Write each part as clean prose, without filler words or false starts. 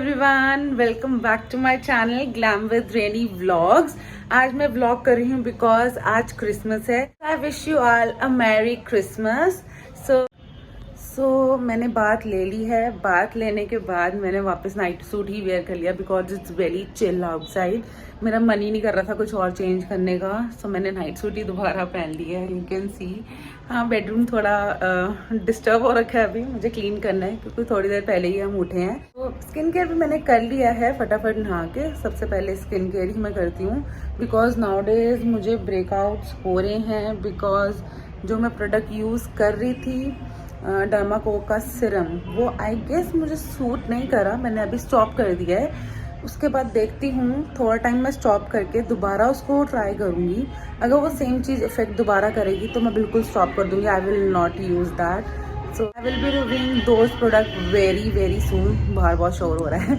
Everyone, welcome back to my channel glam with Renee vlogs. आज मैं vlog कर रही हूँ बिकॉज आज क्रिसमस है। I wish you all a merry Christmas. So मैंने बात ले ली है। बात लेने के बाद मैंने वापस नाइट सूट ही वेयर कर लिया because it's very chill outside. मेरा मन ही नहीं कर रहा था कुछ और चेंज करने का, सो मैंने नाइट सूट ही दोबारा पहन लिया है। You can see. हाँ, बेडरूम थोड़ा डिस्टर्ब हो रखा है, अभी मुझे क्लीन करना है क्योंकि थोड़ी देर पहले ही हम उठे हैं। तो स्किन केयर भी मैंने कर लिया है फटाफट नहा के। सबसे पहले स्किन केयर ही मैं करती हूँ बिकॉज नाउ डेज मुझे ब्रेकआउट्स हो रहे हैं बिकॉज जो मैं प्रोडक्ट यूज़ कर रही थी डर्माको का सिरम, वो आई गेस मुझे सूट नहीं करा। मैंने अभी स्टॉप कर दिया है। उसके बाद देखती हूँ, थोड़ा टाइम मैं स्टॉप करके दोबारा उसको ट्राई करूँगी। अगर वो सेम चीज़ इफेक्ट दोबारा करेगी तो मैं बिल्कुल स्टॉप कर दूँगी। I will not use that. So I will be reviewing those product very very soon. बाहर बहुत शोर हो रहा है,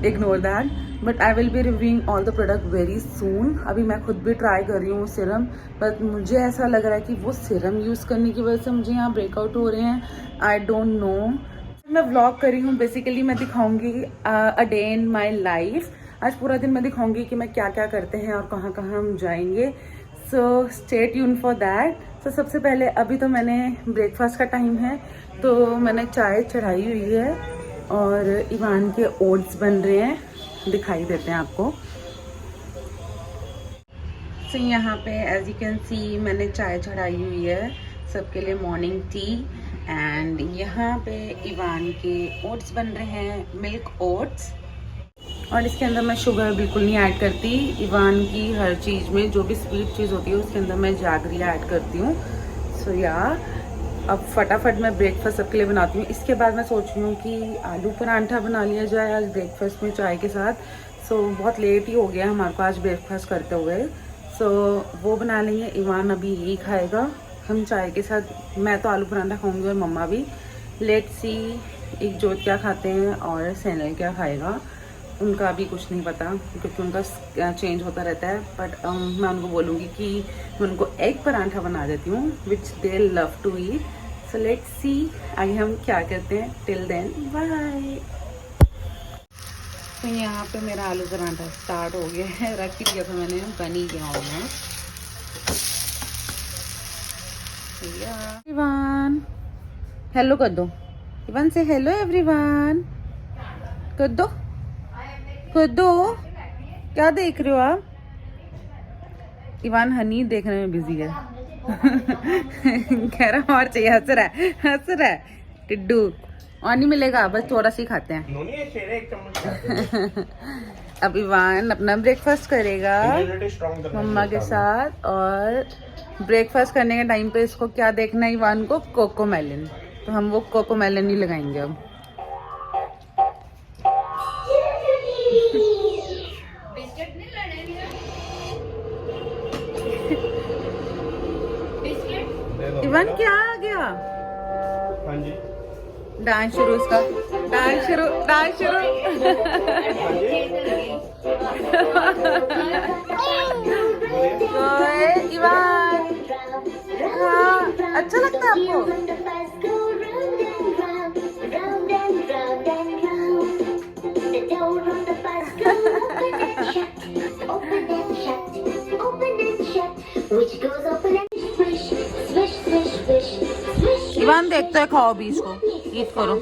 ignore that. But I will be reviewing all the product very soon. अभी मैं खुद भी ट्राई कर रही हूँ सिरम, बट मुझे ऐसा लग रहा है कि वो सिरम यूज़ करने की वजह से मुझे यहाँ ब्रेकआउट हो रहे हैं। I don't no. मैं व्लॉग कर रही हूँ, बेसिकली मैं दिखाऊंगी अ डे इन माई लाइफ। आज पूरा दिन मैं दिखाऊंगी कि मैं क्या क्या करते हैं और कहाँ कहाँ हम जाएंगे। So stay tune for that. तो सबसे पहले अभी तो मैंने ब्रेकफास्ट का टाइम है तो मैंने चाय चढ़ाई हुई है और इवान के ओट्स बन रहे हैं, दिखाई देते हैं आपको। तो यहाँ पे एज यू कैन सी मैंने चाय चढ़ाई हुई है सबके लिए, मॉर्निंग टी। एंड यहाँ पे इवान के ओट्स बन रहे हैं, मिल्क ओट्स। और इसके अंदर मैं शुगर बिल्कुल नहीं ऐड करती। इवान की हर चीज़ में जो भी स्वीट चीज़ होती है उसके अंदर मैं जैगरी ऐड करती हूँ। सो या अब फटाफट मैं ब्रेकफास्ट सबके लिए बनाती हूँ। इसके बाद मैं सोच रही हूँ कि आलू परांठा बना लिया जाए आज ब्रेकफास्ट में चाय के साथ। सो बहुत लेट ही हो गया हमारे को आज ब्रेकफास्ट करते हुए। सो वो बना लेंगे। इवान अभी यही खाएगा, हम चाय के साथ। मैं तो आलू परांठा खाऊंगी और मम्मा भी। लेट्स सी एक जोत क्या खाते हैं और सैनल क्या खाएगा। उनका अभी कुछ नहीं पता क्योंकि उनका चेंज होता रहता है। बट मैं उनको बोलूँगी कि मैं उनको एग परांठा बना देती हूँ which they love to eat. So let's see आगे हम क्या करते हैं। Till then bye. तो यहाँ पे मेरा आलू परांठा स्टार्ट हो गया है। रख ही दिया था मैंने, बन ही गया ऑलमोस्ट। एवरीवन हेलो कर दो। इवान से हेलो एवरीवन कर दो, कर दो। क्या देख रहे हो आप? इवान हनी देखने में बिजी है। कह रहा और चाहिए, हंस रहा है टिड्डू। और नहीं मिलेगा, बस थोड़ा सी खाते हैं। अब इवान अपना ब्रेकफास्ट करेगा मम्मा के साथ। और ब्रेकफास्ट करने के टाइम पे इसको क्या देखना है इवान को? कोकोमेलन। तो हम वो कोकोमेलन ही लगाएंगे अब। इवान क्या आ गया? हाँ जी, डांस शुरू इसका। डांस शुरू। इवान हाँ, अच्छा लगता है आपको? इवान देखते है, खाओ भी इसको, ईट करो।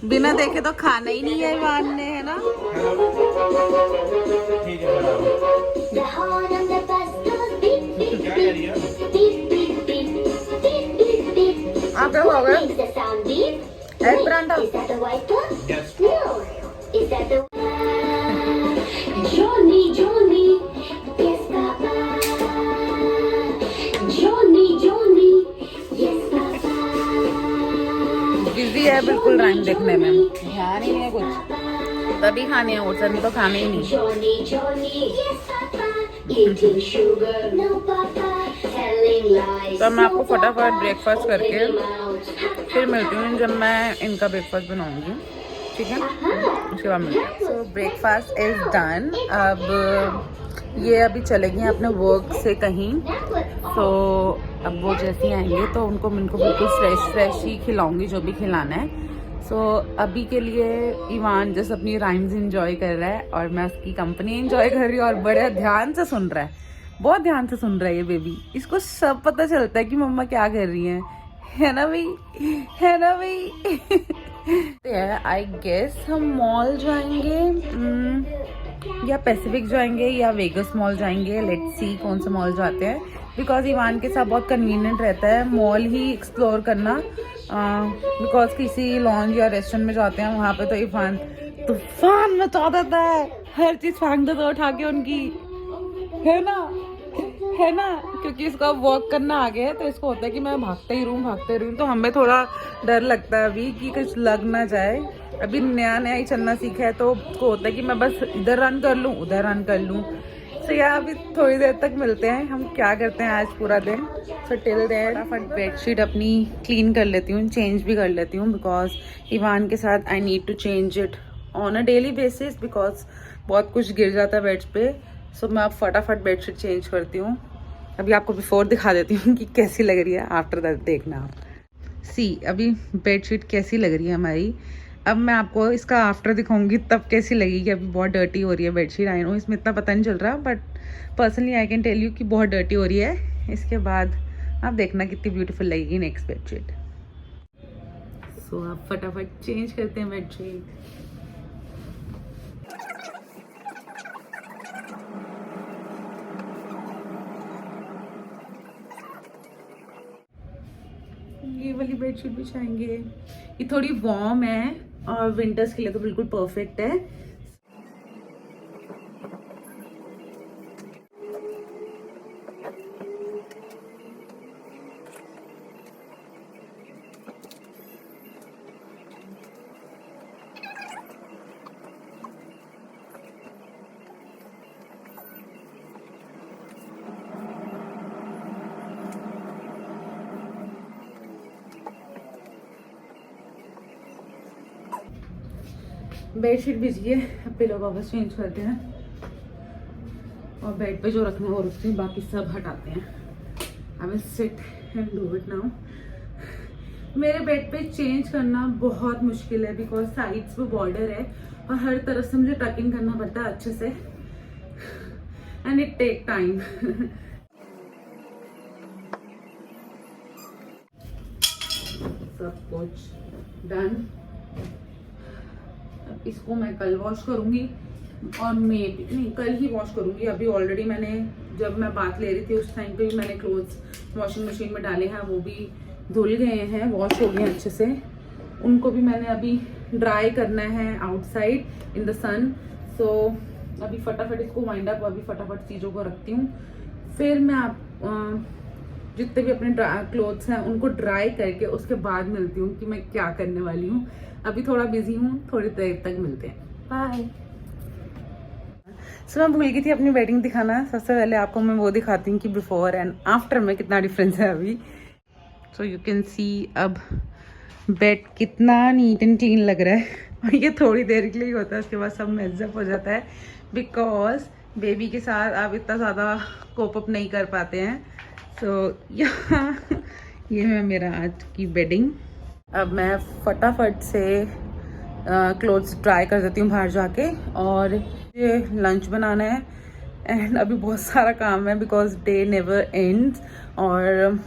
बिना देखे तो खाना ही नहीं है इवान ने, है ना? आप क्या खाओगे? एग परांठा। बिजी है बिल्कुल राइम देखने में, ध्यान ही नहीं है कुछ। तभी खाने हैं ओट्स, तो खाने ही नहीं। तो मैं आपको फटाफट ब्रेकफास्ट करके फिर मिलती हूँ जब मैं इनका ब्रेकफास्ट बनाऊंगी, ठीक है? उसके बाद मिलते हैं। सो ब्रेकफास्ट इज डन। अब ये अभी चले गए अपने वर्क से कहीं, तो अब वो जैसे ही आएंगे तो उनको बिल्कुल फ्रेश ही खिलाऊंगी जो भी खिलाना है। सो अभी के लिए ईवान जैसे अपनी राइम्स इंजॉय कर रहा है और मैं उसकी कंपनी इंजॉय कर रही हूँ, और बड़े ध्यान से सुन रहा है, बहुत ध्यान से सुन रहा है ये बेबी। इसको सब पता चलता है कि मम्मा क्या कर रही है ना भाई, है ना भाई। आई गेस हम मॉल जाएंगे, या पैसिफिक जाएंगे या वेगस मॉल जाएंगे। लेट्स सी कौन सा मॉल जाते हैं, बिकॉज इवान के साथ बहुत कन्वीनियंट रहता है मॉल ही एक्सप्लोर करना, बिकॉज किसी लॉन्ज या रेस्टोरेंट में जाते हैं वहाँ पे तो इवान तूफान मचा देता है, हर चीज फेंक देता है उठा के उनकी, है ना, क्योंकि इसको अब वॉक करना आ गया है तो इसको होता है कि मैं भागते ही रहूं। तो हमें थोड़ा डर लगता है अभी कि कुछ लग ना जाए, अभी नया ही चलना सीखा है, तो उसको होता है कि मैं बस इधर रन कर लूं उधर रन कर लूं। तो यार अभी थोड़ी देर तक मिलते हैं, हम क्या करते हैं आज पूरा दिन। सो टिल देयर फटाफट बेडशीट अपनी क्लीन कर लेती हूँ, चेंज भी कर लेती हूँ, बिकॉज इवान के साथ I need to change it on a daily basis, because बहुत कुछ गिर जाता है बेड्स पे। सो मैं अब फटाफट बेडशीट चेंज करती हूँ। अभी आपको बिफोर दिखा देती हूँ कि कैसी लग रही है, आफ्टर दैट देखना आप। सी अभी बेडशीट कैसी लग रही है हमारी। अब मैं आपको इसका आफ्टर दिखाऊंगी तब कैसी लगेगी। अभी बहुत डर्टी हो रही है बेडशीट, आई नो इसमें इतना पता नहीं चल रहा, but personally I can tell you कि बहुत डर्टी हो रही है। इसके बाद आप देखना कितनी ब्यूटीफुल लगेगी नेक्स्ट बेडशीट। सो आप फटाफट चेंज करते हैं बेडशीट। ये वाली बेडशीट बिछाएंगे, ये थोड़ी वार्म है और विंटर्स के लिए तो बिल्कुल परफेक्ट है। बेडशीट बिछ गई है, अब पिलो कवर्स चेंज करते हैं और बेड पे जो रखना है वो रखते हैं, बाकी सब हटाते हैं। I will sit and do it now. मेरे बेड पे चेंज करना बहुत मुश्किल है, बिकॉज साइड्स पे बॉर्डर है और हर तरफ से मुझे टकिंग करना पड़ता है अच्छे से, एंड इट टेक टाइम। सब कुछ डन। इसको मैं कल वॉश करूंगी, और नहीं कल ही वॉश करूंगी। अभी ऑलरेडी मैंने, जब मैं बात ले रही थी उस टाइम पे भी मैंने क्लोथ्स वॉशिंग मशीन में डाले हैं, वो भी धुल गए हैं, वॉश हो गए हैं अच्छे से। उनको भी मैंने अभी ड्राई करना है आउटसाइड इन द सन। सो अभी फटाफट इसको वाइंड अप, अभी फटाफट चीज़ों को रखती हूँ, फिर मैं आप जितने भी अपने क्लोथ्स हैं उनको ड्राई करके उसके बाद मिलती हूँ कि मैं क्या करने वाली हूँ। अभी थोड़ा बिजी हूँ, थोड़ी देर तक मिलते हैं, बाय। सो मैं भूल गई थी अपनी बेडिंग दिखाना। सबसे पहले आपको मैं वो दिखाती हूँ कि बिफोर एंड आफ्टर में कितना डिफरेंस है अभी। सो यू कैन सी अब बेड कितना नीट एंड क्लीन लग रहा है। और ये थोड़ी देर के लिए ही होता है, उसके बाद सब मेजअप हो जाता है, बिकॉज बेबी के साथ आप इतना ज़्यादा कोप अप नहीं कर पाते हैं। सो यहाँ ये है मेरा आज की बेडिंग। अब मैं फटाफट से क्लोथ्स ड्राई कर देती हूँ बाहर जाके, और ये लंच बनाना है, एंड अभी बहुत सारा काम है बिकॉज डे नेवर एंड्स, और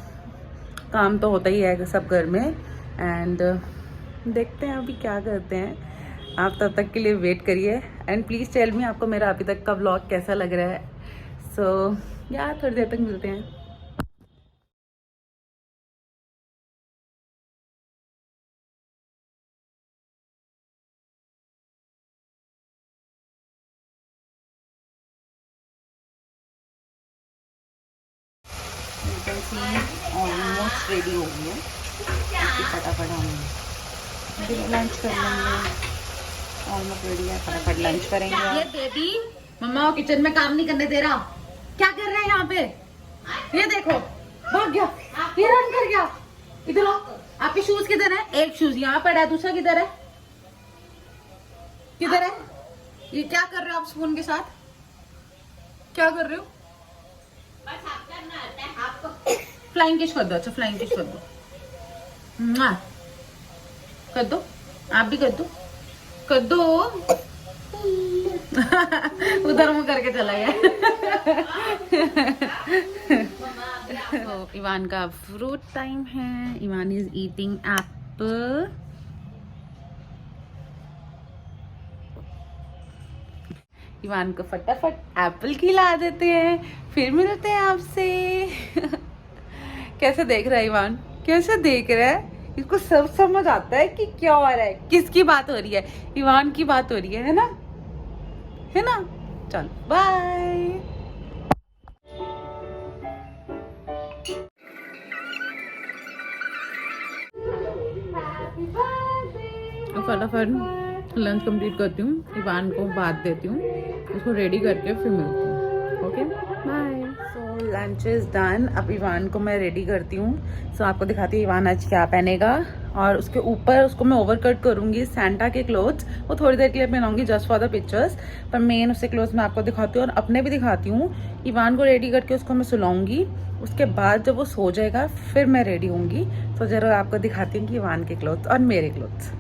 काम तो होता ही है सब घर में। एंड देखते हैं अभी क्या करते हैं। आप तब तक के लिए वेट करिए, एंड प्लीज़ टेल मी आपको मेरा अभी तक का व्लॉग कैसा लग रहा है। सो यार थोड़ी देर तक मिलते हैं। ऑलमोस्ट रेडी हो गई है, फटाफट हम लंच कर लेंगे। ऑलमोस्ट रेडी है, फटाफट लंच करेंगे। ये बेबी मम्मा को किचन में काम नहीं करने दे रहा, क्या कर रहा है यहाँ पे? ये देखो भाग गया, ये रन कर गया। इधर आओ, आपके शूज किधर है? एक शूज यहाँ पड़ा है, दूसरा किधर है? किधर है? ये क्या कर रहे हो आप स्पून के साथ? क्या कर रहे हो? फ्लाइंग किस कर दो। अच्छा फ्लाइंग किस कर दो। मुआ। कर दो। आप भी कर दो। कर दो। उधर मुंह करके चला गया। तो इवान का फ्रूट टाइम है। Ivan is eating Apple. Ivan को फटाफट एप्पल खिला देते हैं, फिर मिलते हैं आपसे। कैसे देख रहा है इवान? कैसे देख रहा है? इसको सब समझ आता है कि क्या हो रहा है, किसकी बात हो रही है। इवान की बात हो रही है ना? है ना? चल बाय। फटाफट लंच कंप्लीट करती हूँ, इवान को बात देती हूँ, उसको रेडी करके फिर मिलती हूँ। Okay bye. So lunch is done. अब इवान को मैं रेडी करती हूँ। सो आपको दिखाती हूँ इवान आज क्या पहनेगा, और उसके ऊपर उसको मैं ओवरकट करूँगी सैंटा के क्लोथ्स। वो थोड़ी देर के लिए पहनाऊंगी जस्ट फॉर द पिक्चर्स, पर मेन उसके क्लोथ्स मैं आपको दिखाती हूँ और अपने भी दिखाती हूँ। इवान को रेडी करके उसको मैं सुलाऊंगी, उसके बाद जब वो सो जाएगा फिर मैं रेडी होंगी। तो जरूर आपको दिखाती हूँ कि इवान के क्लोथ्स और मेरे क्लोथ्स।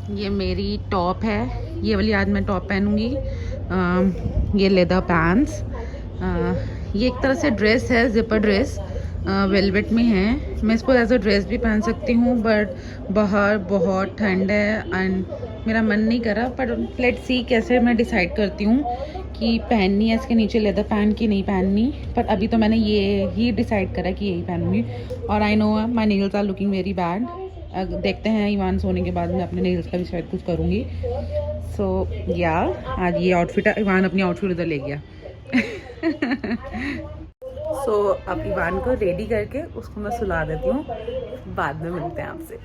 ये मेरी टॉप है, ये वाली आज मैं टॉप पहनूंगी। ये लेदर पैंट्स। ये एक तरह से ड्रेस है, जिपर ड्रेस, वेलवेट में है। मैं इसको एज अ ड्रेस भी पहन सकती हूँ, बट बाहर बहुत ठंड है एंड मेरा मन नहीं कर रहा। पर लेट्स सी कैसे मैं डिसाइड करती हूँ कि पहननी है इसके नीचे लेदर पैंट की नहीं पहननी। पर अभी तो मैंने ये ही डिसाइड करा कि यही पहनूंगी। और I know my nails are looking very bad. देखते हैं इवान सोने के बाद मैं अपने नेल्स का भी शायद कुछ करूँगी। सो या आज ये आउटफिट, इवान अपनी आउटफिट उधर ले गया। सो अब इवान को रेडी करके उसको मैं सुला देती हूँ, बाद में मिलते हैं आपसे।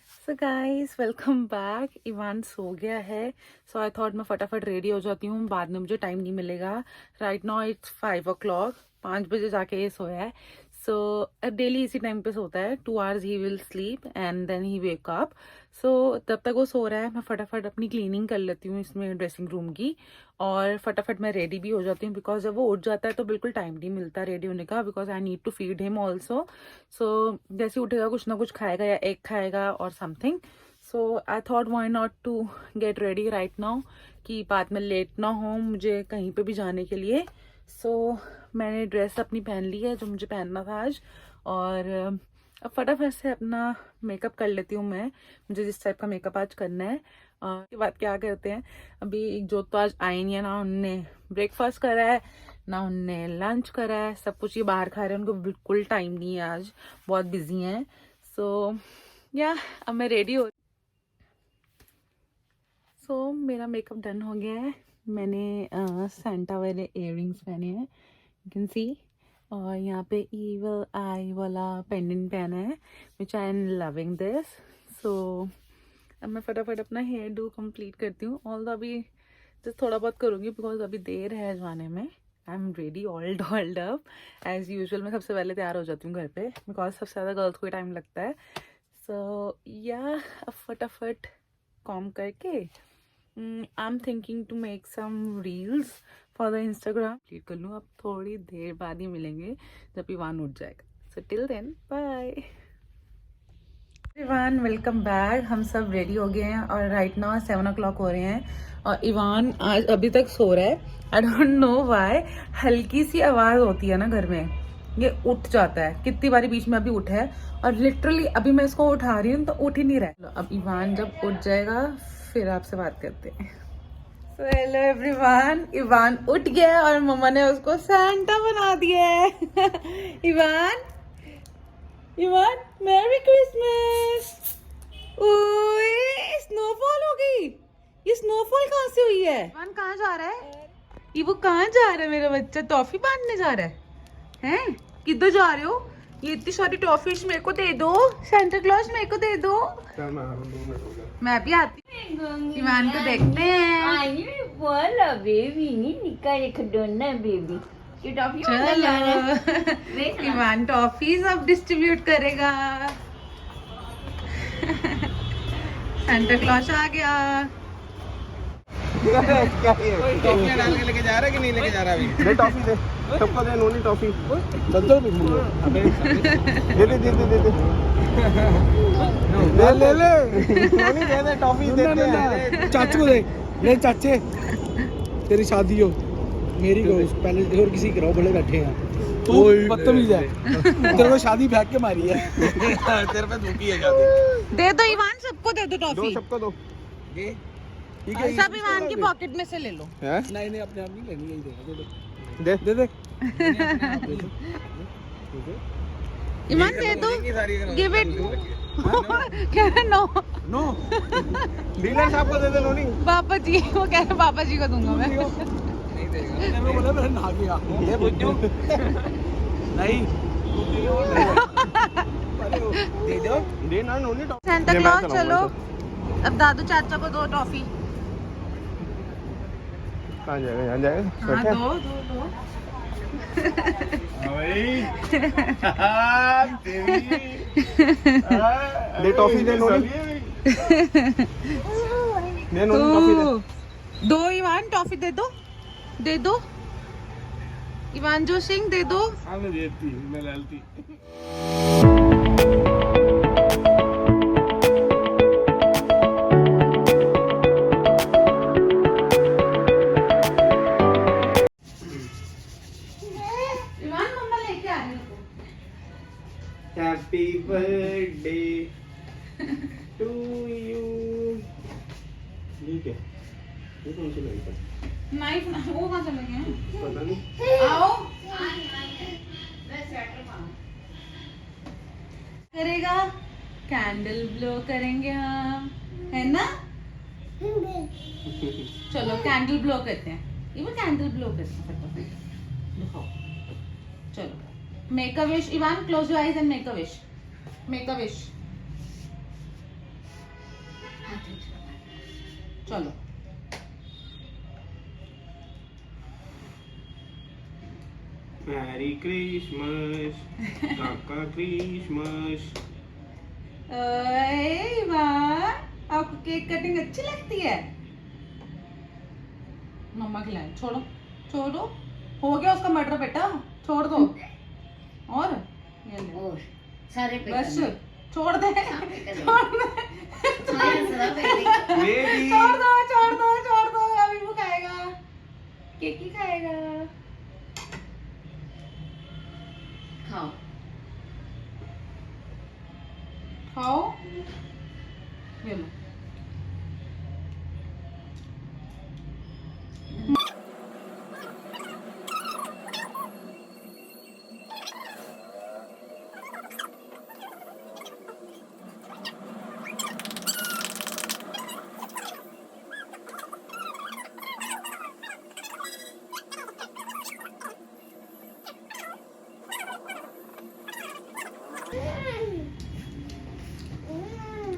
So guys welcome back. Evan सो गया है, सो आई थॉट मैं फटाफट रेडी हो जाती हूँ, बाद में मुझे टाइम नहीं मिलेगा। राइट नाउ इट्स 5 o'clock, 5 बजे जाके ये सोया है। सो डेली इसी टाइम पे सोता है, 2 hours he will sleep and then he wake up. So तब तक वो सो रहा है, मैं फटाफट अपनी क्लीनिंग कर लेती हूँ इसमें ड्रेसिंग रूम की, और फटाफट मैं रेडी भी हो जाती हूँ, बिकॉज जब वो उठ जाता है तो बिल्कुल टाइम नहीं मिलता रेडी होने का, because I need to feed him also. So जैसे उठेगा कुछ ना कुछ खाएगा, या एग खाएगा और something. So I thought why not to get ready right now, कि बाद में लेट ना हो मुझे कहीं पे भी जाने के लिए। सो मैंने ड्रेस अपनी पहन ली है जो मुझे पहनना था आज, और अब फटाफट से अपना मेकअप कर लेती हूँ मैं, मुझे जिस टाइप का मेकअप आज करना है। उसके बाद क्या करते हैं, अभी जो तो आज आई नहीं है, ना उनने ब्रेकफास्ट करा है ना उनने लंच करा है, सब कुछ ये बाहर खा रहे हैं, उनको बिल्कुल टाइम नहीं है, आज बहुत बिजी हैं। सो या अब मैं रेडी हो। सो मेरा मेकअप डन हो गया है। मैंने सेंटा वाले इयररिंग्स पहने हैं, यू कैन सी, और यहाँ पे ईवल आई वाला पेंडेंट पहना है, विच आई एम लविंग दिस। सो अब मैं फटाफट अपना हेयर डू कंप्लीट करती हूँ। ऑल द अभी जस्ट थोड़ा बहुत करूँगी, बिकॉज अभी देर है जाने में। I am ready all dolled up as usual. मैं सबसे पहले तैयार हो जाती हूँ घर पे, बिकॉज सबसे ज़्यादा गर्ल्स को टाइम लगता है। सो या अब फटाफट कॉम करके I am thinking to make some reels for the Instagram. Click कर लूँ, अब थोड़ी देर बाद ही मिलेंगे जब इवान उठ जाएगा। So till then bye. Ivaan welcome back. हम सब रेडी हो गए हैं और राइट नाउ 7 o'clock हो रहे हैं, और इवान आज अभी तक सो रहा है। आई डोंट नो व्हाई, हल्की सी आवाज़ होती है ना घर में, ये उठ जाता है। कितनी बारी बीच में अभी उठा है, और लिटरली अभी मैं इसको उठा रही हूँ तो उठ ही नहीं रहा है। अब इवान जब उठ जाएगा फिर आपसे बात करते हैं। सो हेलो एवरीवन, इवान उठ गया और मम्मा ने उसको सैंटा बना दिया है। Ivan Ivan merry Christmas. ओए स्नोफॉल हो गई। ये स्नोफॉल कहाँ से हुई है? इवान कहाँ जा रहा है? ये वो कहाँ जा रहा है? मेरा बच्चा टॉफी बांधने जा रहा है? हैं? किधर जा रहे हो? ये इतनी सारी टॉफीज मेरे को दे दो, सेंटा क्लॉज मेरे को दे दो। मैं भी आती हूँ, इवान को देखते हैं। चलो इवान टॉफीज अब डिस्ट्रीब्यूट करेगा। सेंटा क्लॉज आ गया। टॉफियां डाल के लेके जा रहा है कि नहीं लेके जा रहा अभी? दे टॉफी दे, सबको दे नोनी टॉफी। चल भी अबे दे दे दे दे दे ले ले ले नोनी दे दे टॉफी देते हैं। चाचू को दे, ले चाचे तेरी शादी हो मेरी को पहले और किसी कराओ, बड़े बैठे हैं तू बदतमीज है। तेरे को शादी फेंक के मारी है। तेरे पे धोखी है शादी। दे दो इवान, सबको दे दो दो टॉफी। सबको दो। ये ठीक है सब इवान की पॉकेट में से ले लो। हैं? नहीं नहीं अपने आप नहीं लेनी, यही देगा। दे दे दे इवान दे दो, गिव इट। क्या नो नो डीलर साहब को दे दे नोनी। पापा जी, वो कह रहे पापा जी को दूंगा मैं। तेरे को बोला मैं नहा गया ये बुझो नहीं दे दो दे ना नोनी टॉफी। सेंटा दे, मैं क्लॉज चलाऊंगा चलो, इसे। अब दादू चाचा को दो टॉफी। कहाँ जाएगा? यहाँ जाएगा? हाँ बैठे? दो दो दो। दे टॉफी दे नोनी। दे नोनी टॉफी दे। दो इवान, टॉफी दे दो, दे दो इवान जो सिंह, दे दो। मैं देती, मैं लालती। इवान मम्मा लेके आ रही है। Happy birthday to you. ये क्या? ये कौन सी लाइट है? नाइफ वो कहाँ चले गए हैं? पता नहीं। आओ। करेगा कैंडल ब्लो करेंगे हम, है ना? चलो कैंडल ब्लो करते हैं। ये वो कैंडल ब्लो करते हैं फटाफट। दिखाओ। चलो make a wish. Ivan close your eyes and make a wish. Make a wish. चलो मैरी क्रिसमस, काका क्रिसमस। इवान आपको केक कटिंग अच्छी लगती है? मम्मा खिलाए। छोड़ो छोड़ो, हो गया उसका मर्डर बेटा, छोड़ दो। और ये ले। और सारे पे बस करना। छोड़ दे, छोड़ दे, सारे सदा पे करना। बेबी छोड़ दो छोड़ दो छोड़ दो। अभी वो खाएगा, केक ही खाएगा। खाओ खाओ, ये लो।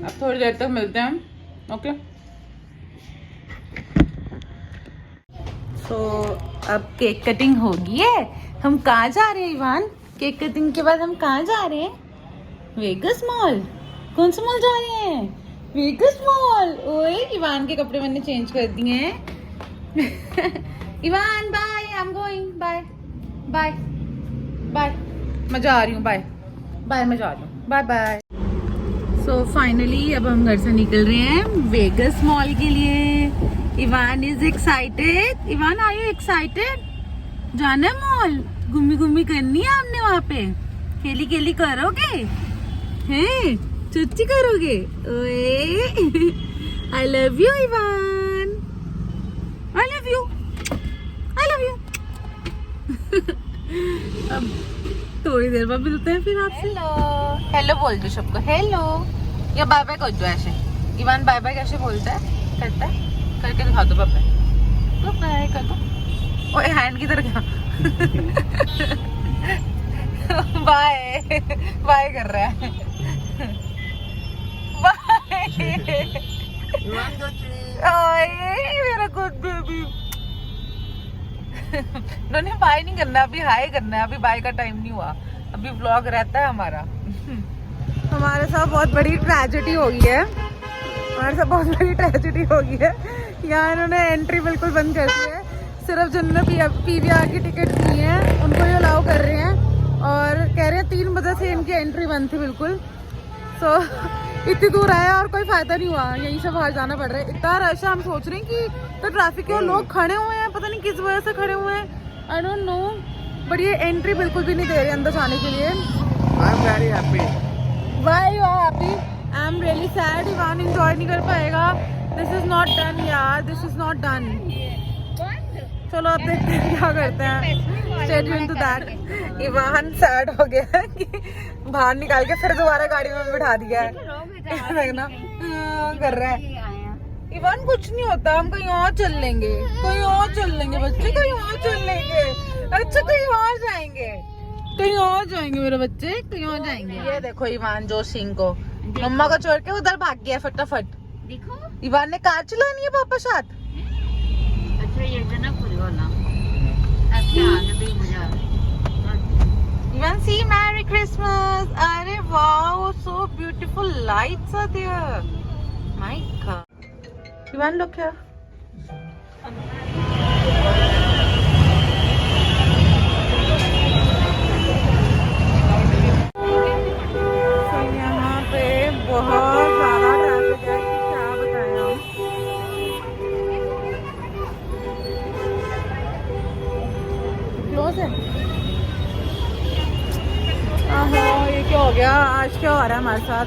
अब थोड़ी देर तक मिलते हैं। ओके सो अब केक कटिंग हो गई है। हम कहाँ जा रहे हैं इवान? केक कटिंग के बाद हम कहाँ जा रहे हैं? Vegas mall. कौन सा मॉल जा रहे हैं? Vegas mall. ओए इवान के कपड़े मैंने चेंज कर दिए हैं। Ivaan bye, I am going. Bye bye bye, मैं जा रही हूँ। बाय बाय, मैं जा रही हूँ। Bye bye. सो फाइनली अब हम घर से निकल रहे हैं वेगस मॉल के लिए। Ivaan is excited. Ivaan are you excited? जाना है मॉल, घूमी घूमी करनी है हमने वहाँ पे। खेली खेली करोगे? हैं? चुच्ची करोगे? ओए I love you Ivan, I love you, I love you. अब थोड़ी देर बाद मिलते हैं फिर आपसे। हेलो हेलो बोल दो सबको, हेलो या बाय बाय कर दो ऐसे। इवान बाय बाय कैसे बोलता है? करता है, करके दिखा दो। बाय बाय, बाय कर दो। ओए हैंड की तरह क्या? बाय बाय कर रहा है। बाय। ओए मेरा गुड बेबी। उन्होंने बाय नहीं करना, अभी हाय करना है। अभी बाय का टाइम नहीं हुआ, अभी व्लॉग रहता है हमारा। हमारे साथ बहुत बड़ी ट्रेजेडी हो गई है, हमारे साथ बहुत बड़ी ट्रेजेडी हो गई है। यहाँ इन्होंने एंट्री बिल्कुल बंद कर दी है, सिर्फ जिन्होंने PVR की टिकट ली है उनको ही अलाउ कर रहे हैं, और कह रहे हैं 3 बजे से इनकी एंट्री बंद थी बिल्कुल। सो इतनी दूर आया और कोई फायदा नहीं हुआ, यहीं से बाहर जाना पड़ रहा है। इतना रश है, हम सोच रहे हैं कि तो ट्रैफिक के लोग खड़े हुए हैं, पता नहीं किस वजह से खड़े हुए हैं, आई डोंट नो, बट ये एंट्री बिल्कुल भी नहीं दे रहे अंदर जाने के लिए। I am very happy. Why you are happy? I am really sad, Ivaan enjoy नहीं कर पाएगा। दिस इज नॉट डन यार, दिस इज नॉट डन। चलो अब देखते हैं क्या करते हैं। Stay tuned to that. Ivaan sad हो गया है कि बाहर निकाल के फिर दोबारा गाड़ी में बिठा दिया है, देखना कर रहा है। इवान कुछ नहीं होता, हम कहीं और चल लेंगे, कहीं और चल लेंगे बच्चे, कहीं और चल लेंगे। अच्छा कहीं और जाएंगे, कहीं और जाएंगे मेरे बच्चे, कहीं और जाएंगे। ये देखो इवान जोश सिंह को मम्मा को छोड़ के उधर भाग गया फटाफट। देखो इवान ने कार चलानी है पापा साथ। अच्छा ये जनकपुर वाला अच्छा आगे भी मजा। Ivan, see, Merry Christmas! अरे wow, so beautiful lights are there. My God. Ivan, look here. So यहाँ पे बहुत ज़्यादा ट्रैफिक है, क्या बताएं हम। क्लोज है। ये क्या हो गया, आज क्या हो रहा है हमारे साथ।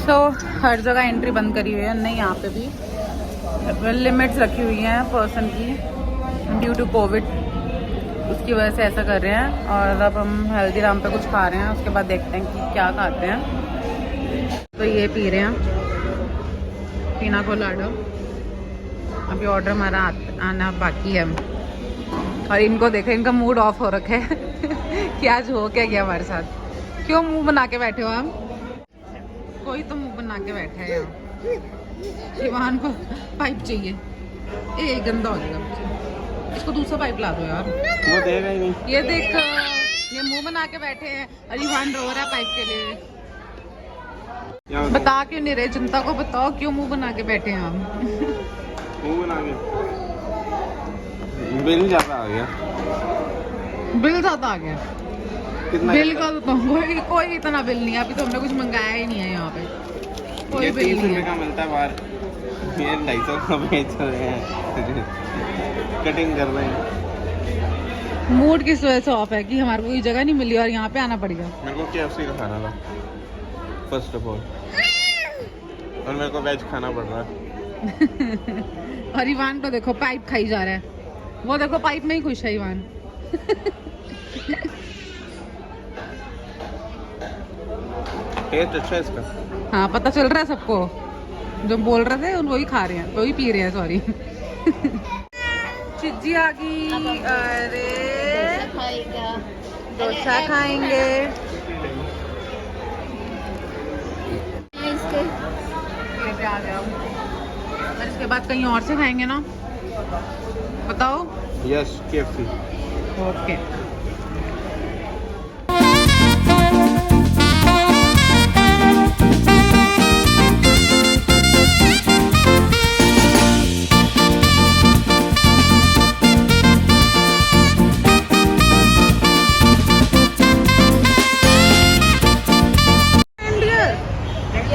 सो हर जगह एंट्री बंद करी हुई है, नहीं यहाँ पे भी लिमिट्स रखी हुई हैं पर्सन की ड्यू टू कोविड, उसकी वजह से ऐसा कर रहे हैं। और अब हम हल्दीराम पे कुछ खा रहे हैं, उसके बाद देखते हैं कि क्या खाते हैं। तो ये पी रहे हैं पीना कोलाडो, अभी ऑर्डर हमारा आना बाकी है। और इनको देखो, इनका मूड ऑफ हो रखा है कि आज हो क्या गया हमारे साथ। क्यों मुंह बना के बैठे हो हम? कोई तो मुंह बना के बैठा है यहाँ। इवान को पाइप चाहिए, ये गंदा हो जाएगा, इसको दूसरा पाइप ला दो यार। वो देगा ही नहीं। ये देख, ये मुंह बना के बैठे हैं और इवान रो रहा है पाइप के लिए। बता क्यों नहीं रहे, जनता को बताओ क्यों मुंह बना के बैठे हैं हम। मुंह बना के बिल ज्यादा आ गया। बिल ज्यादा आ गया? कितना बिल का तो कोई इतना बिल नहीं है, अभी तो हमने कुछ मंगाया ही नहीं है यहाँ पे, कोई बिल 30 नहीं रुपए है। का मिलता है बाहर, ये 250 का बेच रहे हैं। कटिंग कर रहे हैं। मूड किस वजह से ऑफ है कि हमारे को कोई जगह नहीं मिली और यहाँ पे आना पड़ गया। मेरे को KFC का खाना था फर्स्ट ऑफ ऑल, और मेरे को वेज खाना पड़ रहा है। और इवान को देखो पाइप खाई जा रहा है, वो देखो पाइप में ही खुश है इवान। टेस्ट अच्छा है इसका। हाँ पता चल रहा है सबको, जो बोल रहे थे वही खा रहे हैं, वही पी रहे हैं, सॉरी। चिज्जी आ गई। अरे खाएगा डोसा खाएंगे। इसके ये पे आ गया, और इसके बाद कहीं और से खाएंगे ना, बताओ। Yes KFC। ओके।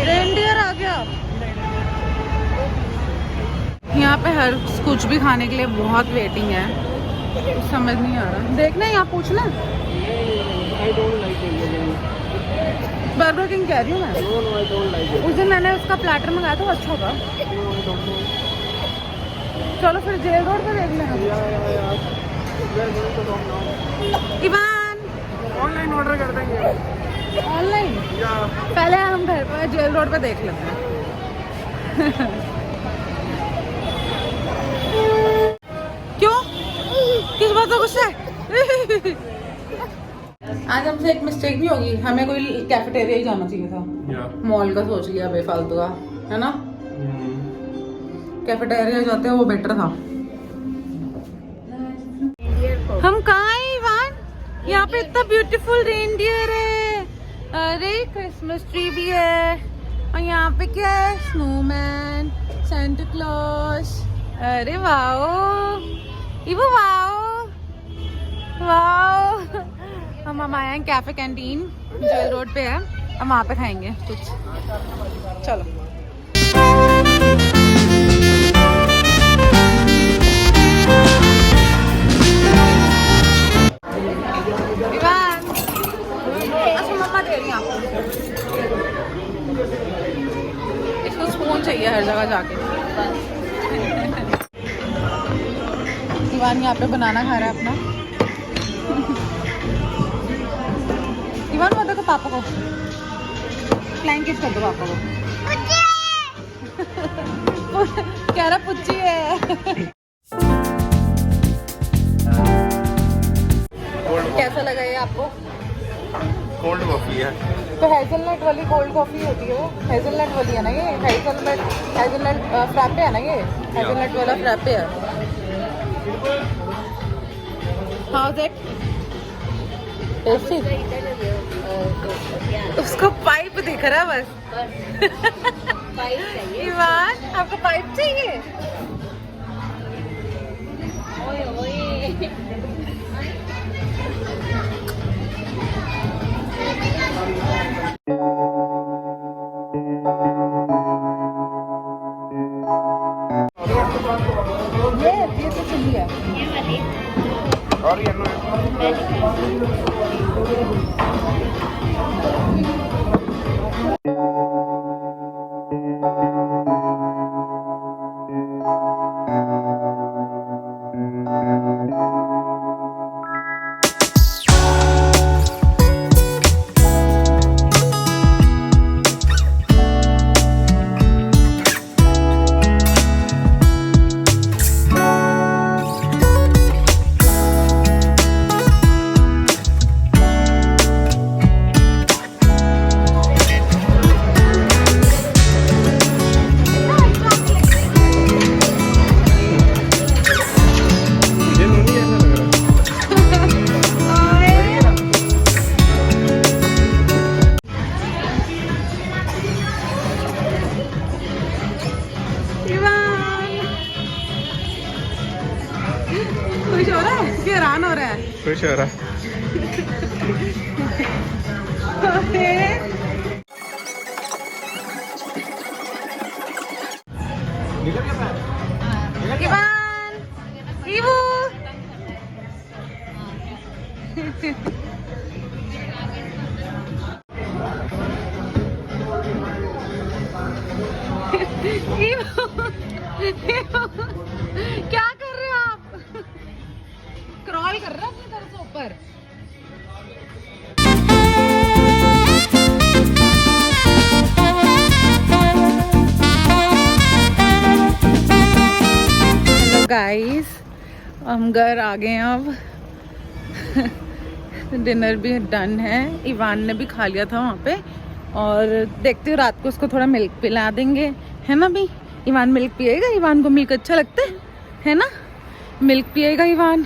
रेंडियर आ गया। यहाँ पे हर कुछ भी खाने के लिए बहुत वेटिंग है, कुछ समझ नहीं आ रहा। देखना यहाँ पूछना, बर्गर किंग कह रही हूँ मैं। उस दिन मैंने उसका प्लेटर मंगाया था, वो अच्छा था। चलो फिर जेल रोड पे देख लेना। इवान ऑनलाइन ऑर्डर कर देंगे। ऑनलाइन पहले हम घर पर जेल रोड पे देख लेते हैं। क्यों, किस बात का गुस्सा है? आज हमसे एक मिस्टेक भी होगी, हमें कोई कैफेटेरिया ही जाना चाहिए था, मॉल का सोच लिया बेफालतू का, है ना। कैफेटेरिया जाते हैं वो बेटर था। हम कहाँ यहाँ पे इतना ब्यूटीफुल रेनडियर है। अरे क्रिसमस ट्री भी है और यहाँ पे क्या है, स्नोमैन, सेंटा क्लॉज। अरे वाओ इवो, वाओ वाओ। हम आए हैं कैफे कैंटीन जेल रोड पे है, हम वहाँ पे खाएंगे कुछ। चलो मम्मा दे रही हैं आपको, इसको स्पून चाहिए हर जगह जाके। इवान यहाँ पे बनाना खा रहा है अपना। इवान वो देखो पापा को, फ्लाइंग किस कर दो पापा को। कह रहा पुच्ची है। कैसा लगा ये आपको? कोल्ड कॉफी है तो हेज़लनट वाली कोल्ड कॉफी होती है वो, हेज़लनट वाली है ना ये, हेज़लनट फ्रैपे है ना ये, हेज़लनट वाला फ्रैपे है। How is it? टेस्टी? उसको पाइप दिख रहा है बस। इवान आपको पाइप चाहिए? ये तो चिल्ली है। और खुश हो रहा है कि हैरान हो रहा है? खुश हो रहा इवान, इवू। क्या कर रहे हो आप? क्रॉल कर रहे हो अपनी तरफ से ऊपर। हेलो गाइस, हम घर आ गए हैं अब। डिनर भी डन है, इवान ने भी खा लिया था वहाँ पे। और देखते हो रात को उसको थोड़ा मिल्क पिला देंगे, है ना भी? इवान मिल्क पिएगा, इवान को मिल्क अच्छा लगता है ना? मिल्क पिएगा इवान।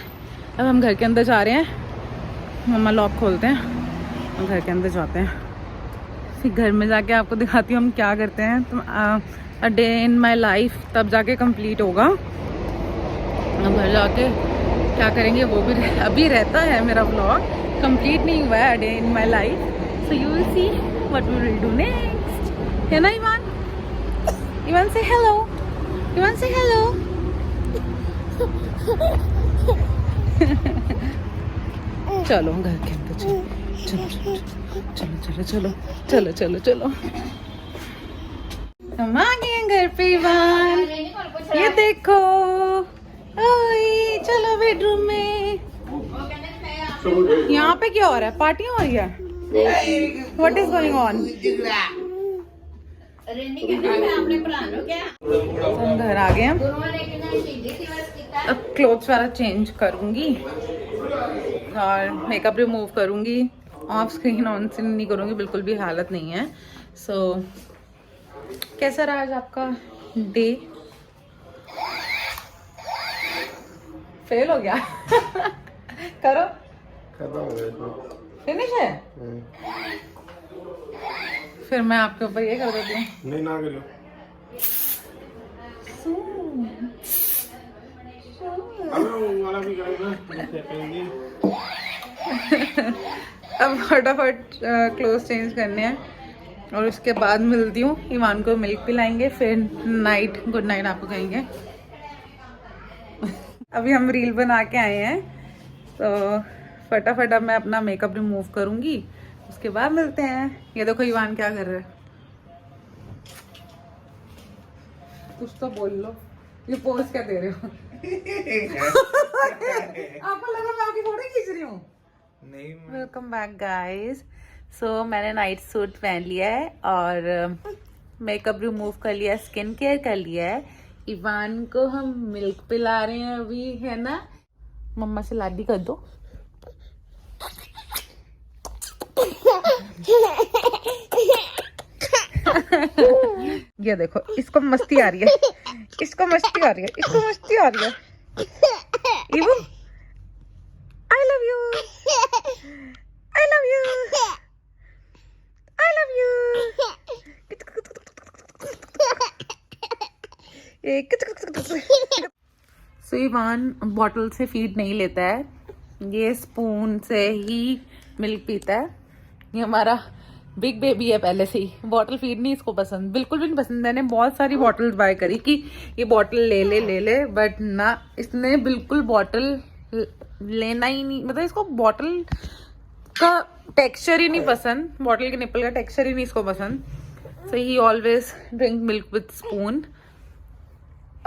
अब हम घर के अंदर जा रहे हैं, मम्मा लॉक खोलते हैं, हम घर के अंदर जाते हैं। फिर घर में जाके आपको दिखाती हूँ हम क्या करते हैं। तो अ डे इन माई लाइफ तब जाके कंप्लीट होगा। हम घर जाके क्या करेंगे वो भी अभी रहता है मेरा व्लॉग, कंप्लीट नहीं हुआ है a day in my life. So you will see what we will do next, है ना इवान? इवान से हेलो, इवान से हेलो। चलो घर के अंदर चलो, चलो चलो चलो चलो चलो चलो। हम आ गए हैं घर पे इवान, ये देखो। ओए चलो बेडरूम में। यहाँ पे क्या हो रहा है? पार्टी हो रही है? What is going on? हम घर आ गए हैं, अब क्लोथ्स वाला चेंज करूंगी और मेकअप रिमूव करूंगी। ऑफ स्क्रीन ऑन स्क्रीन नहीं करूंगी, बिल्कुल भी हालत नहीं है। सो कैसा रहा आज आपका डे? फेल हो गया। करो खत्म हो गया इसमें। फिनिश है। फिर मैं आपके ऊपर ये कर देती हूँ। नहीं ना करियो। अब वो वाला भी करेगा करेंगे। अब फटाफट क्लोथ चेंज करने हैं और उसके बाद मिलती हूँ। ईमान को मिल्क पिलाएंगे, फिर नाइट गुड नाइट आपको कहेंगे। अभी हम रील बना के आए हैं, तो फटाफट अब मैं अपना मेकअप रिमूव करूंगी, उसके बाद मिलते हैं। ये देखो ईवान क्या कर रहा है, कुछ तो बोल लो। ये पोज क्या दे रहे हो? आपको लगा मैं आपकी फोटो खींच रही हूँ? नहीं वेलकम बैक गाइस। सो मैंने नाइट सूट पहन लिया है और मेकअप रिमूव कर लिया है, स्किन केयर कर लिया है। इवान को हम मिल्क पिला रहे हैं अभी, है ना? मम्मा से लाडी कर दो। ये देखो, इसको मस्ती आ रही है, इसको मस्ती आ रही है, इसको मस्ती आ रही है। इवू, I love you, I love you, I love you। So Ivan bottle से फीड नहीं लेता है, ये स्पून से ही मिल्क पीता है। ये हमारा बिग बेबी है पहले से ही, बॉटल फीड नहीं इसको पसंद, बिल्कुल भी नहीं पसंद। मैंने बहुत सारी बॉटल बाय करी कि ये बॉटल ले ले, बट ना, इसने बिल्कुल बॉटल लेना ही नहीं। मतलब इसको बॉटल का टेक्सचर ही नहीं पसंद, बॉटल के निप्पल का टेक्सचर ही नहीं इसको पसंद। So he always drink milk with spoon.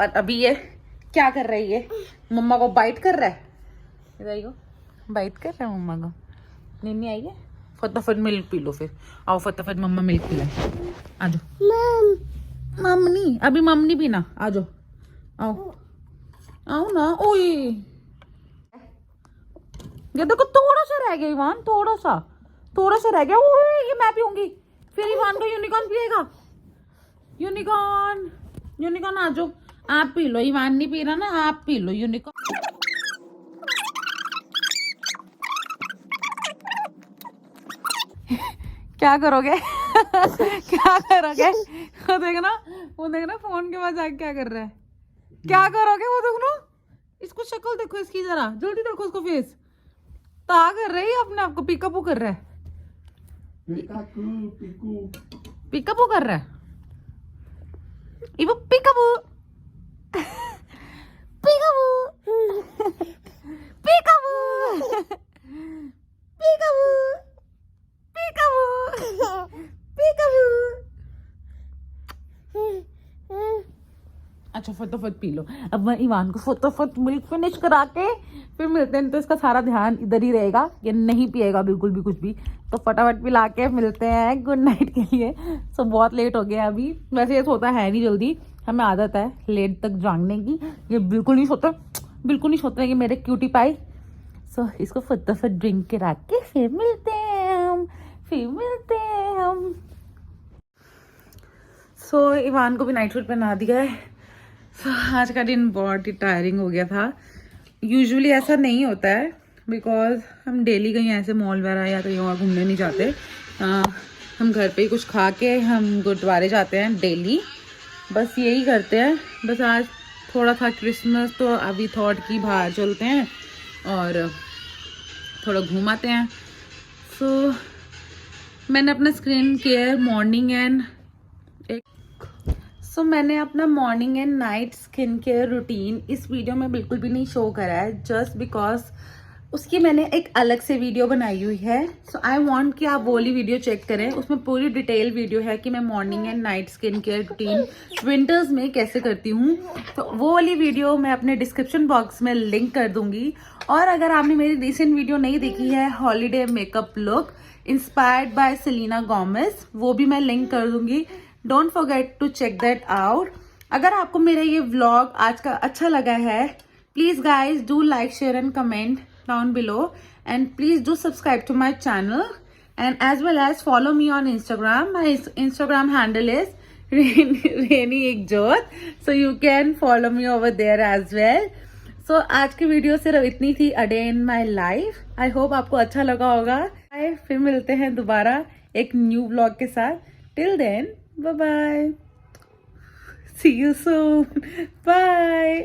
और अभी ये क्या कर रही है? मम्मा को बाइट कर रहा है, इधर बाइट कर रहा है मम्मा को। नीनी आई है, फटाफट मिल्क पी लो। फिर आओ फटाफट मम्मा मिल्क पिलाए। आ जाओ। मम नहीं, अभी मम नहीं पीना, आ जाओ, आओ आओ ना। ओए ये देखो, थोड़ा सा रह गया इवान, थोड़ा सा रह गया। ओए ये मैं पीऊंगी, फिर इवान को यूनिकॉर्न पिएगा। यूनिकॉर्न आ जाओ, आप पी लो। इवान नहीं पी रहा ना, आप पी लो यूनिकॉर्न। क्या करोगे? क्या करोगे? वो देखना फोन के पास जाके क्या कर रहा है। क्या करोगे? वो देखो, इसको शक्ल देखो इसकी, जरा जल्दी देखो उसको फेस। ता कर रही है अपने आप को, पिकअप कर रहा है, पिकअप कर रहा है। वो पिकअप अच्छा फटाफट पी लो। अब मैं ईवान को फटाफट मिल्क फिनिश करा के फिर मिलते हैं। तो इसका सारा ध्यान इधर ही रहेगा, ये नहीं पिएगा बिल्कुल भी कुछ भी। तो फटाफट पिला के मिलते हैं गुड नाइट के लिए। सो बहुत लेट हो गया अभी, वैसे ये सोता है नहीं जल्दी, हमें आदत है लेट तक जागने की। ये बिल्कुल नहीं सोता कि मेरे क्यूटी पाई। सो इसको फटाफट ड्रिंक करा के फिर मिलते हैं हम। सो इवान को भी नाइट सूट पहना दिया है। आज का दिन बहुत ही टायरिंग हो गया था। यूजुअली ऐसा नहीं होता है, बिकॉज हम डेली कहीं ऐसे मॉल वगैरह या कहीं और घूमने नहीं जाते। हम घर पे ही कुछ खा के हम गुरुद्वारे जाते हैं डेली, बस यही करते हैं। बस आज थोड़ा था क्रिसमस, तो अभी थॉट की बाहर चलते हैं और थोड़ा घूमाते हैं। सो मैंने अपना स्किन केयर मैंने अपना morning and night skin care routine इस वीडियो में बिल्कुल भी नहीं शो करा है, जस्ट बिकॉज उसकी मैंने एक अलग से वीडियो बनाई हुई है। सो आई वांट कि आप वो वाली वीडियो चेक करें, उसमें पूरी डिटेल वीडियो है कि मैं morning and night skin care routine winters में कैसे करती हूँ। तो वो वाली वीडियो मैं अपने डिस्क्रिप्शन बॉक्स में लिंक कर दूंगी। और अगर आपने मेरी रिसेंट वीडियो नहीं देखी है, holiday makeup look inspired by Selena Gomez, वो भी मैं लिंक कर दूंगी। Don't forget to check that out. अगर आपको मेरा ये व्लॉग आज का अच्छा लगा है, please guys do like, share and comment down below, and please do subscribe to my channel, and as well as follow me on Instagram. My Instagram handle is Rainy Ekjot, so you can follow me over there as well. सो आज की video सिर्फ इतनी थी, अ day in my life. I hope आपको अच्छा लगा होगा। फिर मिलते हैं दोबारा एक न्यू व्लॉग के साथ। Till then bye bye, see you soon, bye.